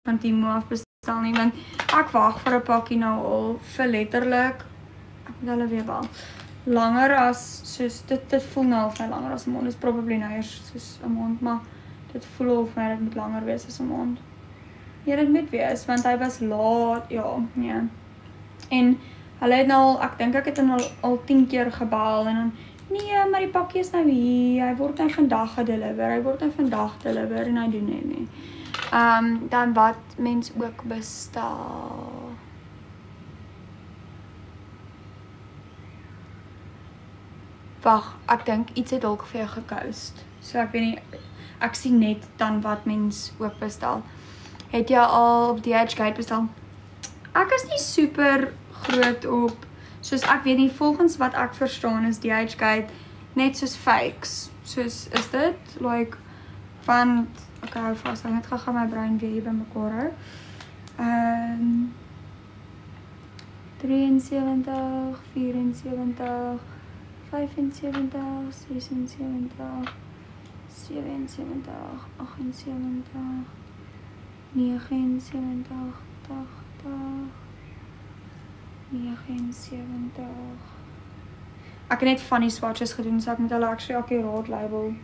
van Temu af bestel nie, want ek wag vir 'n pakkie nou al vir letterlik, ek moet hulle weer wel, langer as, soos, dit voel nou of my langer as 'n maand, dit is probably nou eers soos 'n maand, maar dit voel of my dit moet langer wees as 'n maand. Ja, dit moet wees, want hy was laat, ja, nee. En hulle het nou al, ek dink ek het al 10 keer gebel, en dan, nee, maar die pakkie is nou hier, hy word nou vandag gedeliver, en hy doen net nie. Dan wat mens ook bestel. Wag, ek dink iets het dalk vir jou gekoust. So ek weet nie, ek sien net dan wat mens ook bestel. Het jy al op DHgate bestel? Ek is nie super groot op, soos ek weet nie, volgens wat ek verstaan is DHgate net soos fakes. Soos, is dit? Like, van, ok, hou vast, ek net gaan my brein weer hier by mekaar hou. 73, 74, 75, 76, 77, 78, 79, 80, 79. Ek het net van die swatches gedoen, so ek moet hulle actually accuraat label.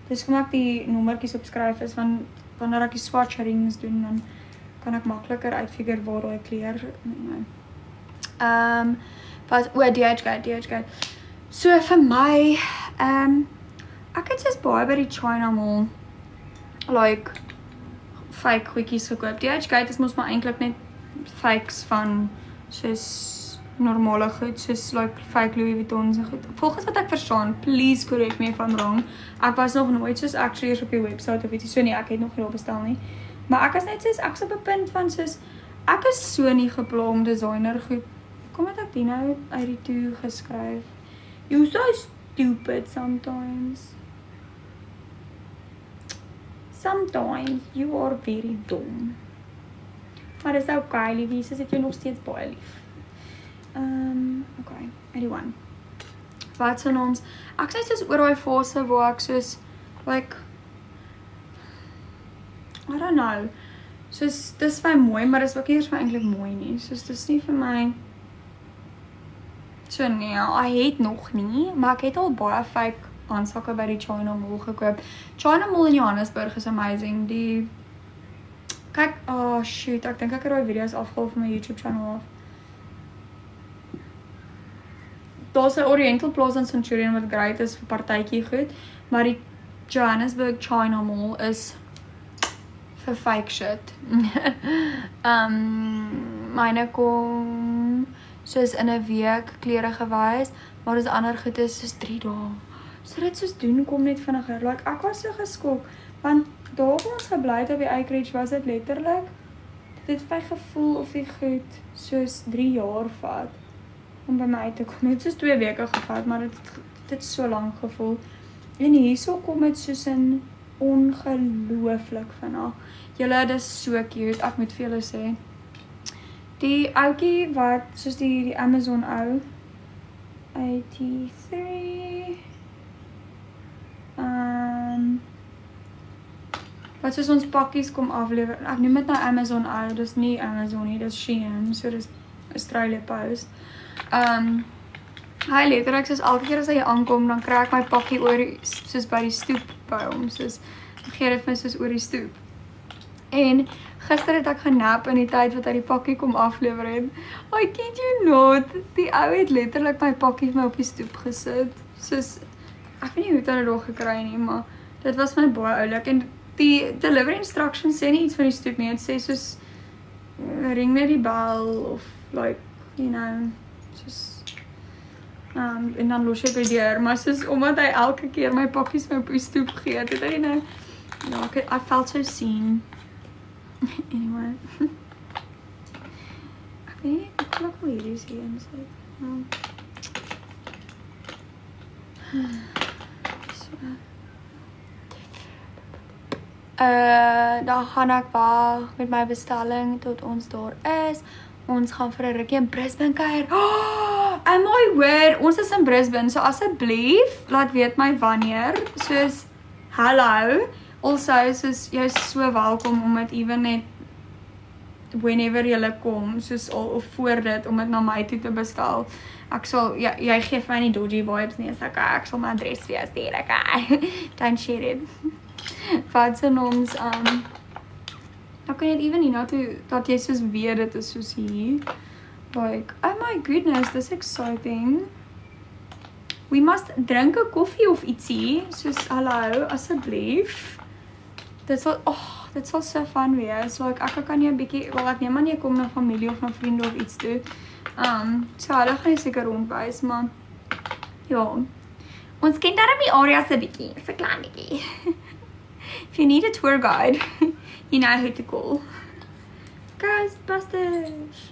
Dis kom ek die nommertjies opskryf is, want wanneer ek die swatch rings doen, dan kan ek makliker uitfigure waar die kleur. DHgate. So vir my, ek het soos baie by die China Mall, like, fake goedjies gekoop. DHgate is mos maar eintlik net fakes van soos normale goed, soos like fake Louis Vuitton se goed. Volgens wat ek verstaan, please correct me if I'm wrong. Ek was nog nooit soos actually eers op die website of iets so nie, ek het nog nie op bestel nie. Maar ek is net soos, ek is op 'n punt van soos, ek is so nie gepla om designer goed. Kom het ek die nou uit die toe geskryf? You're so stupid sometimes. Sometimes you are very dumb. Maar dis okay, liefie, soos het jou nog steeds baie lief. Okay, 81. Wat se naams? Ek sê soos oor daai fase waar ek soos, like, I don't know, soos, dis vir my mooi, maar dis ook nie eers vir my eintlik mooi nie, soos, dis nie vir my, so nee, ek het nog nie, maar ek het al baie fake handsakke by die China Mall gekoop. China Mall in Johannesburg is amazing, kyk, oh shoot, ek dink ek het die video's afgehaal van my YouTube channel af. Daar's 'n Oriental Plaza in Centurion wat great is vir partytjie goed, maar die Johannesburg China Mall is vir fake shit. Myne kom soos in 'n week klere gewys, maar dis ander goed is soos 3 dae. So dit soos doen kom net vinniger. Like ek was so geskok, want daar waar ons gebly het op die Anchorage was dit letterlik, dit het my gevoel of die goed soos 3 jaar vat om by my uit te kom. Het soos 2 weke gevat, maar dit het so lank gevoel. En hierso kom het soos in ongelooflik vinnig. Julle, dit is so cute, ek moet vir julle sê. Die oukie wat, soos die Amazon ou, 83, wat soos ons pakkies kom aflewer, ek noem het nou Amazon ou, dis nie Amazon nie, dis Shein, so dis Australia Post. Hy letterlik soos elke keer as hy aankom, dan kry ek my pakkie oor, soos by die stoep by hom, soos, gee dit my soos oor die stoep. En gister het ek genap in die tyd wat hy die pakkie kom aflewer het. I kid you not, die ou het letterlik my pakkie vir my op die stoep gesit. Soos, ek weet nie hoe het hy dit gekry nie, maar dit was my baie oulik. En die delivery instructions sê nie iets van die stoep nie, het sê soos, ring net die bel, of like, you know, soos, en dan los jy by die deur, maar soos, omdat hy elke keer my pakkies my op die stoep gee, het hy nou, ja, I felt so seen. Anyway. Ek weet nie, ek klok hoe hierdie is hier in sit. Dan gaan ek wag met my bestelling tot ons daar is. Ons gaan vir 'n rukkie in Brisbane kuier. Oh, am I word, ons is in Brisbane, so asseblief laat weet my wanneer, soos hallo. Also, soos jy is so welkom om dit ewen net whenever jy kom, soos al of voor dit, om dit na my toe te bestel. Ek sal, jy gee vir my nie dodgy vibes nie, is okay, ek sal my adres vir jou stuur, okay. Don't share it. Wat se noms, nou kan jy het even nie na toe, dat jy soos weet, dit is soos hier. Like, oh my goodness, this is exciting. We must drink 'n koffie of ietsie, soos, hallo, asseblief. Dit sal so fun wees, like, ek kan jy 'n bietjie, wel ek neem aan jy kom na familie of na vriende of iets toe. So hulle gaan jy seker rondwys, maar, ja. Ons ken daarom die areas 'n bietjie, so 'n klein bietjie. If you need a tour guide, you know who to call. Ghostbusters!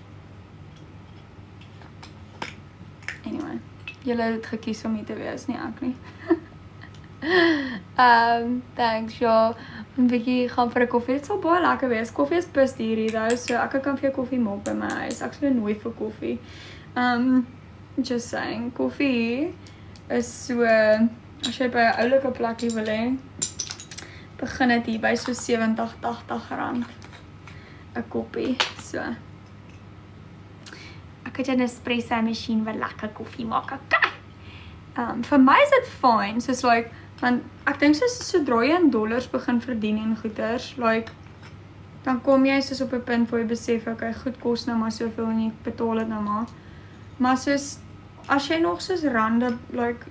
Anyway, julle het gekies om hier te wees, nie ek nie. Thanks, ja. 'n bietjie gaan vir 'n koffie. Dit sal baie lekker wees. Koffie is pus hier though, so ek kan vir jou koffie maak by my huis. Ek sal nooit vir koffie. Just saying, koffie is so, as jy by 'n oulike plekkie wil hê, begin dit hier by so 70-80 rand 'n koppie. So. Ek het 'n espresso masjien wat lekker koffie maak. Okay. Vir my is dit fine, soos like, want ek dink sodra jy in dollars begin verdien en goeders, like, dan kom jy soos op 'n punt waar jy besef, okay, goed kos nou maar soveel en jy betaal dit nou maar. Maar soos, as jy nog soos rande, like,